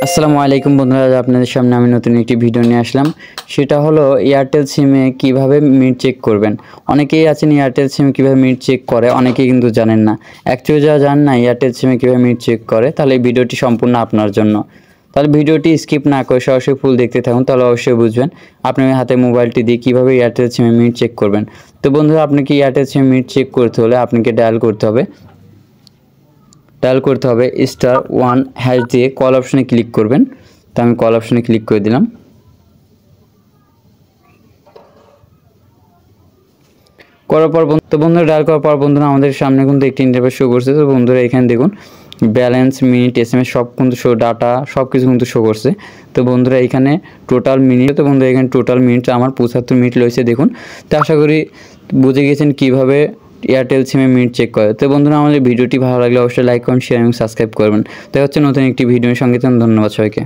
আসসালামু আলাইকুম বন্ধুরা, আপনাদের সামনে আমি নতুন একটি ভিডিও নিয়ে আসলাম। সেটা হলো এয়ারটেল সিমে কিভাবে মিনিট চেক করবেন। অনেকেই আছেন এয়ারটেল সিমে কীভাবে মিনিট চেক করে, অনেকেই কিন্তু জানেন না। অ্যাকচুয়ালি যারা জানেন না এয়ারটেল সিমে কীভাবে মিনিট চেক করে, তাহলে এই ভিডিওটি সম্পূর্ণ আপনার জন্য। তাহলে ভিডিওটি স্কিপ না করে সরাসরি ফুল দেখতে থাকুন, তাহলে অবশ্যই বুঝবেন আপনি হাতে মোবাইলটি দিয়ে কীভাবে এয়ারটেল সিমে মিনিট চেক করবেন। তো বন্ধুরা, আপনাকে এয়ারটেল সিমে মিনিট চেক করতে হলে আপনাকে ডায়াল করতে হবে *1# দিয়ে কল অপশনে ক্লিক করবেন। তো আমি কল অপশনে ক্লিক করে দিলাম। করার পর বন্ধুরা ডায়াল করার পর বন্ধুরা আমাদের সামনে কিন্তু একটি ইন্টারফেস শো করছে। তো বন্ধুরা এখানে দেখুন ব্যালেন্স, মিনিট, SMS সব কিন্তু শো, ডাটা সব কিছু কিন্তু শো করছে। তো বন্ধুরা এখানে টোটাল মিনিট, তো বন্ধুরা এখানে টোটাল মিনিট আমার 75 মিনিট রয়েছে দেখুন। তো আশা করি বুঝে গেছেন কীভাবে এয়ারটেল সিমে মিনিট চেক করে। তো বন্ধুরা আমাদের ভিডিওটি ভালো লাগলে অবশ্যই লাইক করুন, শেয়ার এবং সাবস্ক্রাইব করবেন। তো হচ্ছে নতুন একটি ভিডিওর সঙ্গে। ধন্যবাদ সবাইকে।